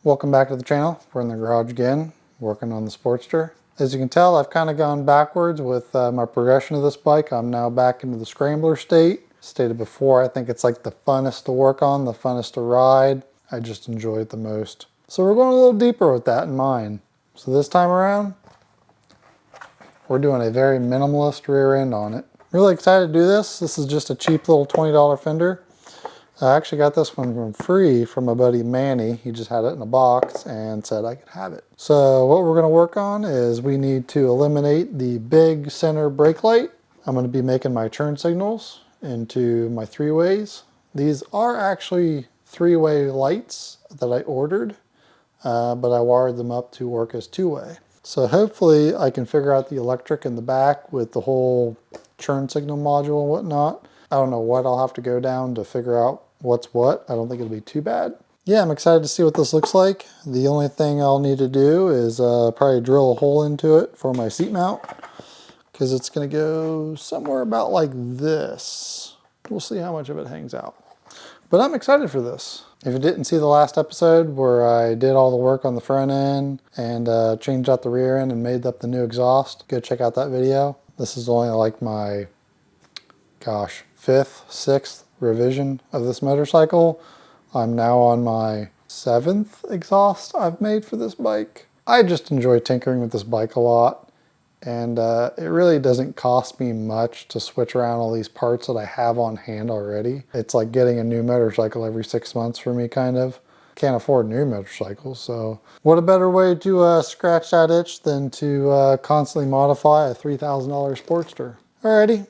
Welcome back to the channel. We're in the garage again, working on the Sportster. As you can tell, I've kind of gone backwards with my progression of this bike. I'm now back into the scrambler state. Stated before, I think it's like the funnest to work on, the funnest to ride. I just enjoy it the most. So we're going a little deeper with that in mind. So this time around, we're doing a very minimalist rear end on it. Really excited to do this. This is just a cheap little $20 fender. I actually got this one for free from my buddy Manny. He just had it in a box and said I could have it. So what we're going to work on is we need to eliminate the big center brake light. I'm going to be making my turn signals into my three-ways. These are actually three-way lights that I ordered, but I wired them up to work as two-way. So hopefully I can figure out the electric in the back with the whole turn signal module and whatnot. I don't know what I'll have to go down to figure out what's what. I don't think it'll be too bad. Yeah, I'm excited to see what this looks like. The only thing I'll need to do is probably drill a hole into it for my seat mount, because it's going to go somewhere about like this. We'll see how much of it hangs out. But I'm excited for this. If you didn't see the last episode where I did all the work on the front end and changed out the rear end and made up the new exhaust, go check out that video. This is only like my, gosh, 5th, 6th revision of this motorcycle. I'm now on my 7th exhaust I've made for this bike. I just enjoy tinkering with this bike a lot, and it really doesn't cost me much to switch around all these parts that I have on hand already. It's like getting a new motorcycle every 6 months for me, kind of. Can't afford new motorcycles, so what a better way to scratch that itch than to constantly modify a $3,000 Sportster. Alrighty.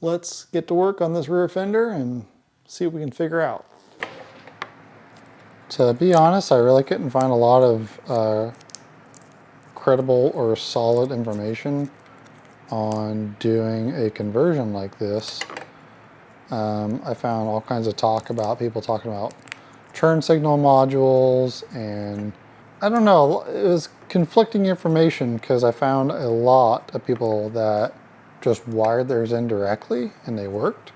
Let's get to work on this rear fender and see what we can figure out. To be honest, I really couldn't find a lot of credible or solid information on doing a conversion like this. I found all kinds of talk about people talking about turn signal modules, and I don't know, it was conflicting information because I found a lot of people that just wired theirs in directly and they worked,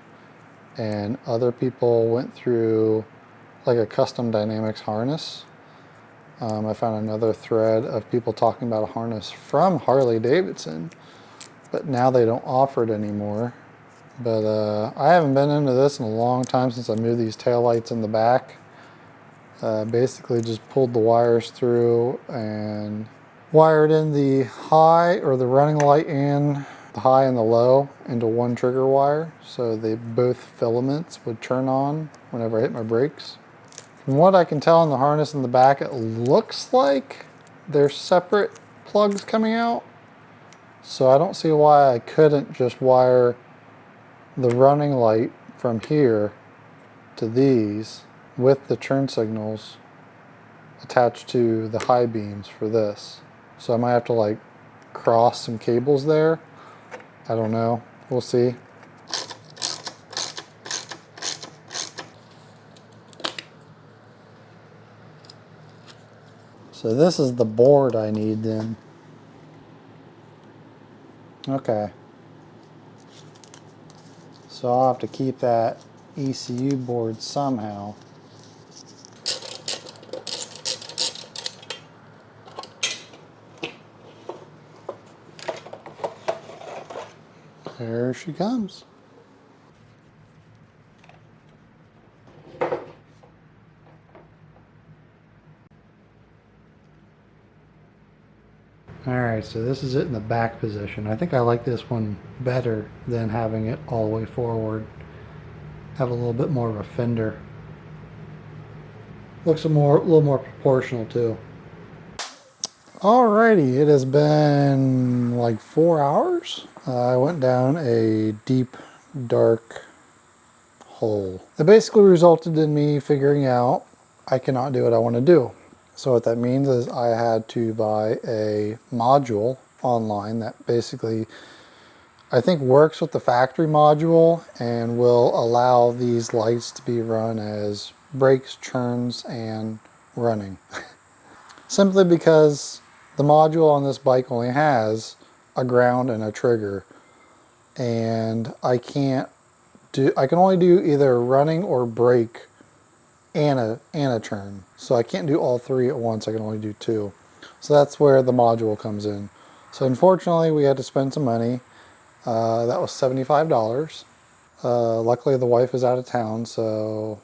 and other people went through like a custom dynamics harness. I found another thread of people talking about a harness from Harley Davidson, but now they don't offer it anymore. But I haven't been into this in a long time, since I moved these taillights in the back. Basically just pulled the wires through and wired in the high, or the running light, and the high and the low into one trigger wire, so both filaments would turn on whenever I hit my brakes. From what I can tell in the harness in the back, it looks like there's separate plugs coming out, so I don't see why I couldn't just wire the running light from here to these with the turn signals attached to the high beams for this. So I might have to like cross some cables there. I don't know. We'll see. So this is the board I need then. Okay. So I'll have to keep that ECU board somehow. There she comes. Alright, so this is it in the back position. I think I like this one better than having it all the way forward. Have a little bit more of a fender. Looks a little more proportional too. Alrighty, it has been like 4 hours. I went down a deep, dark hole. It basically resulted in me figuring out I cannot do what I want to do. So what that means is I had to buy a module online that basically, I think, works with the factory module and will allow these lights to be run as brakes, turns, and running. Simply because the module on this bike only has a ground and a trigger, and I can only do either running or brake and a turn. So I can't do all three at once, I can only do two. So that's where the module comes in. So unfortunately we had to spend some money. That was $75. Luckily the wife is out of town, so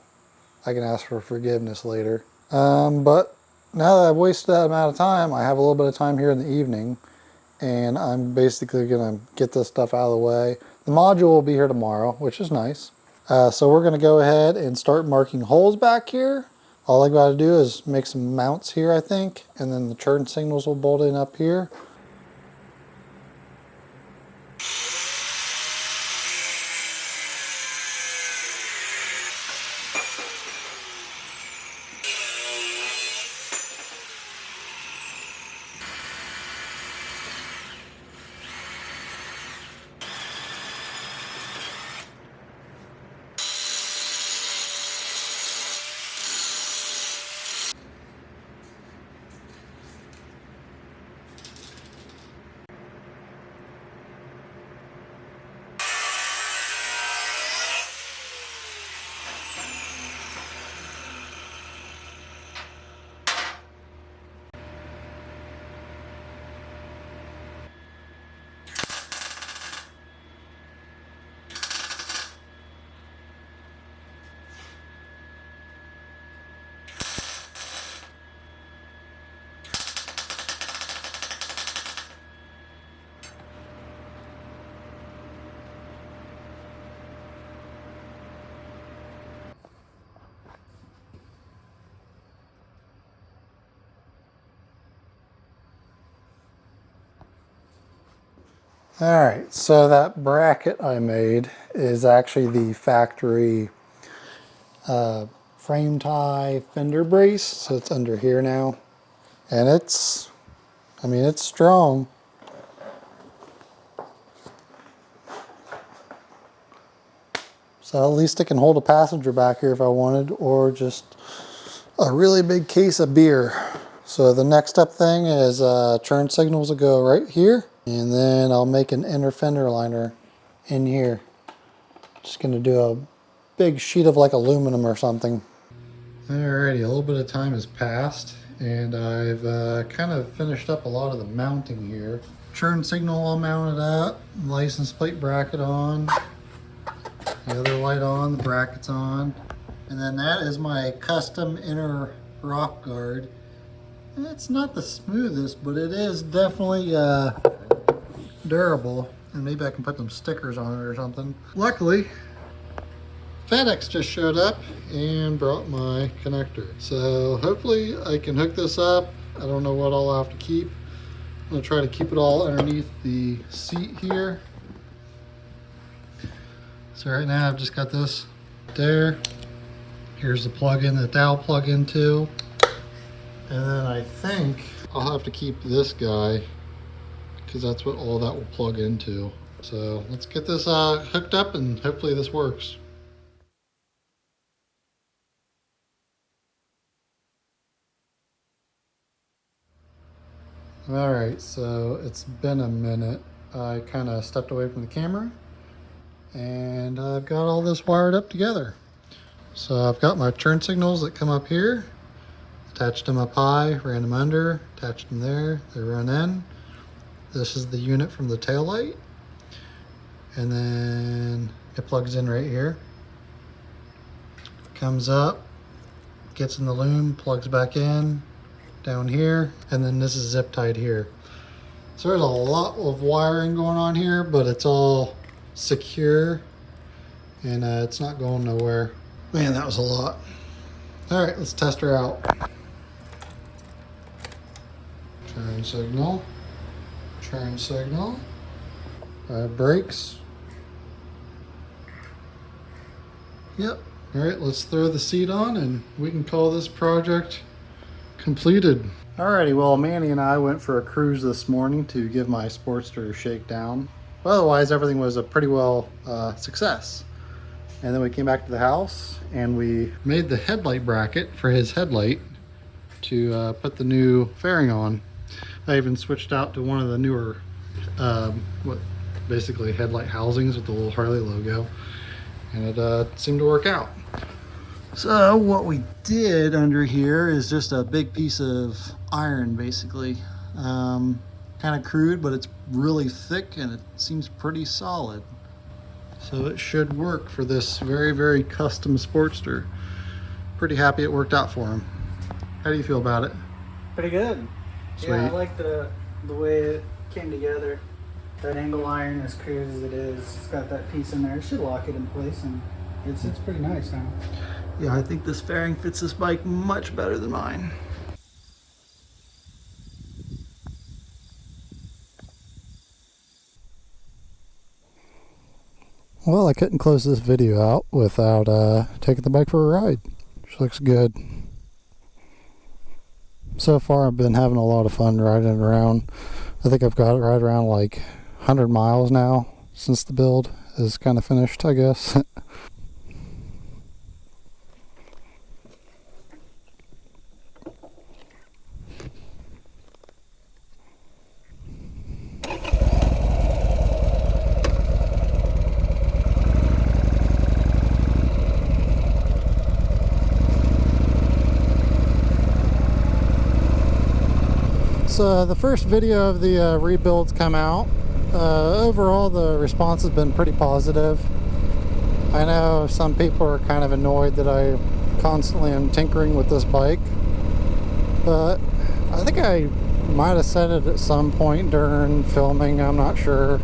I can ask for forgiveness later. But now that I've wasted that amount of time, I have a little bit of time here in the evening, and I'm basically gonna get this stuff out of the way. The module will be here tomorrow, which is nice. So we're gonna go ahead and start marking holes back here. All I gotta do is make some mounts here, I think, and then the turn signals will bolt in up here. All right, so that bracket I made is actually the factory frame tie fender brace. So it's under here now. And it's, I mean, it's strong. So at least it can hold a passenger back here if I wanted, or just a really big case of beer. So the next step thing is turn signals will go right here. And then I'll make an inner fender liner in here. Just gonna do a big sheet of like aluminum or something. Alrighty, a little bit of time has passed and I've kind of finished up a lot of the mounting here. Turn signal all mounted up, license plate bracket on, the other light on, the bracket's on. And then that is my custom inner rock guard. It's not the smoothest, but it is definitely durable, and maybe I can put some stickers on it or something. Luckily, FedEx just showed up and brought my connector. So hopefully I can hook this up. I don't know what I'll have to keep. I'm gonna try to keep it all underneath the seat here. So right now I've just got this there. Here's the plug-in that that'll plug into. And then I think I'll have to keep this guy because that's what all that will plug into. So let's get this hooked up and hopefully this works. All right, so it's been a minute. I kind of stepped away from the camera and I've got all this wired up together. So I've got my turn signals that come up here, attached them up high, ran them under, attached them there, they run in. This is the unit from the tail light. And then it plugs in right here. Comes up, gets in the loom, plugs back in, down here, and then this is zip tied here. So there's a lot of wiring going on here, but it's all secure and it's not going nowhere. Man, that was a lot. All right, let's test her out. Turn signal. Turn signal, brakes. Yep. All right, let's throw the seat on and we can call this project completed. Alrighty, well, Manny and I went for a cruise this morning to give my Sportster a shakedown. But otherwise, everything was a pretty well success. And then we came back to the house and we made the headlight bracket for his headlight to put the new fairing on. I even switched out to one of the newer, basically headlight housings with the little Harley logo, and it seemed to work out. So what we did under here is just a big piece of iron, basically. Kind of crude, but it's really thick and it seems pretty solid. So it should work for this very, very custom Sportster. Pretty happy it worked out for him. How do you feel about it? Pretty good. Sweet. Yeah, I like the way it came together. That angle iron, as crude as it is, it's got that piece in there. It should lock it in place, and it's pretty nice now. Yeah, I think this fairing fits this bike much better than mine. Well, I couldn't close this video out without taking the bike for a ride. She looks good. So far, I've been having a lot of fun riding it around. I think I've got it right around like 100 miles now since the build is kind of finished, I guess. So the first video of the rebuild's come out. Overall, the response has been pretty positive. I know some people are kind of annoyed that I constantly am tinkering with this bike, but I think I might have said it at some point during filming, I'm not sure.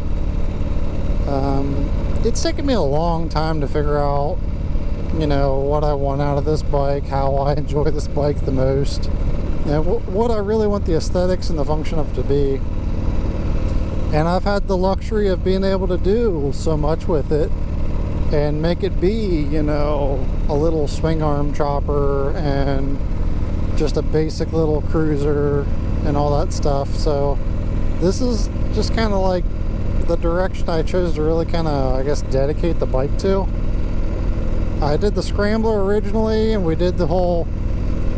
It's taken me a long time to figure out, you know, what I want out of this bike, how I enjoy this bike the most, and what I really want the aesthetics and the function of it to be. And I've had the luxury of being able to do so much with it and make it be, you know, a little swing arm chopper and just a basic little cruiser and all that stuff. So this is just kind of like the direction I chose to really kind of, I guess, dedicate the bike to. I did the Scrambler originally, and we did the whole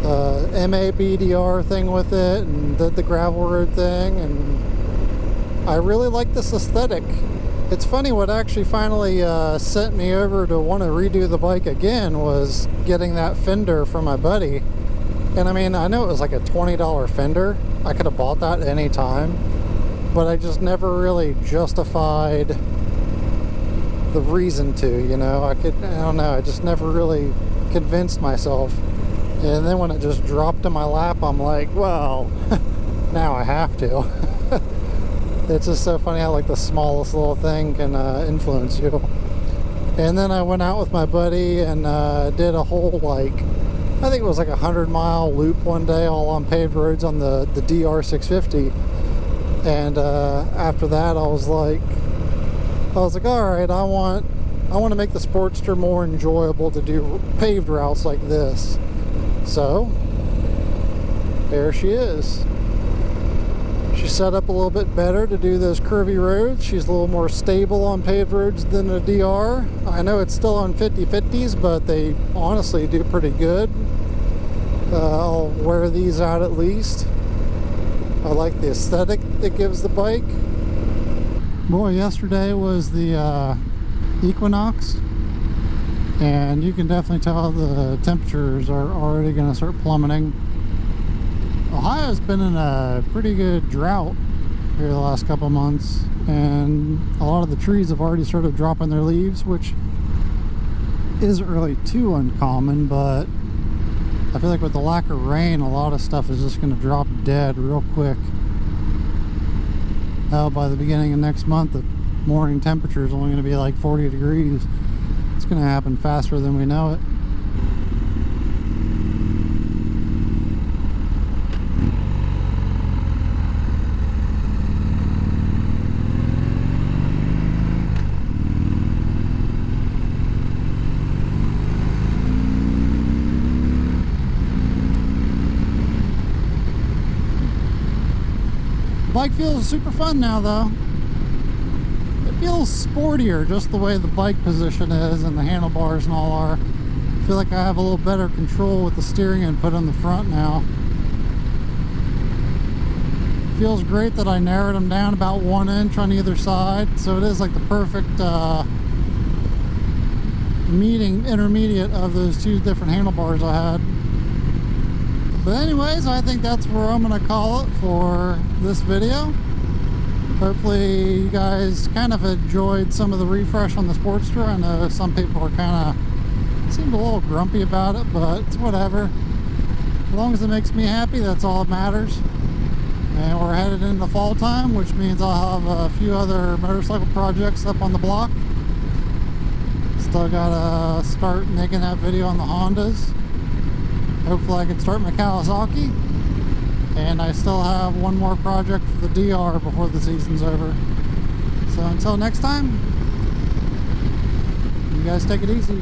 MABDR thing with it, and did the gravel road thing, and I really like this aesthetic. It's funny, what actually finally sent me over to want to redo the bike again was getting that fender from my buddy. And I mean, I know it was like a $20 fender. I could have bought that any time, but I just never really justified the reason to, you know. I don't know, I just never really convinced myself. And then when it just dropped in my lap, I'm like, well, now I have to. It's just so funny how like the smallest little thing can influence you. And then I went out with my buddy and did a whole, like, I think it was like a 100-mile loop one day, all on paved roads on the DR 650. And after that, I was like, all right, I want to make the Sportster more enjoyable to do paved routes like this. So there she is. She's set up a little bit better to do those curvy roads. She's a little more stable on paved roads than the DR. I know it's still on 50/50s, but they honestly do pretty good. I'll wear these out at least. I like the aesthetic it gives the bike. Boy, yesterday was the equinox, and you can definitely tell the temperatures are already going to start plummeting. Ohio's been in a pretty good drought here the last couple months, and a lot of the trees have already started dropping their leaves, which isn't really too uncommon, but I feel like with the lack of rain, a lot of stuff is just going to drop dead real quick. By the beginning of next month, the morning temperature is only going to be like 40 degrees. It's going to happen faster than we know it. Bike feels super fun now though. It feels sportier just the way the bike position is and the handlebars and all are. I feel like I have a little better control with the steering input on the front now. Feels great that I narrowed them down about 1 inch on either side, so it is like the perfect intermediate of those two different handlebars I had. But anyways, I think that's where I'm gonna call it for this video. Hopefully you guys kind of enjoyed some of the refresh on the Sportster. I know some people are kind of seemed a little grumpy about it, but it's whatever. As long as it makes me happy, that's all that matters. And we're headed into fall time, which means I'll have a few other motorcycle projects up on the block. Still gotta start making that video on the Hondas. Hopefully I can start my Kawasaki. And I still have one more project for the DR before the season's over. So until next time, you guys take it easy.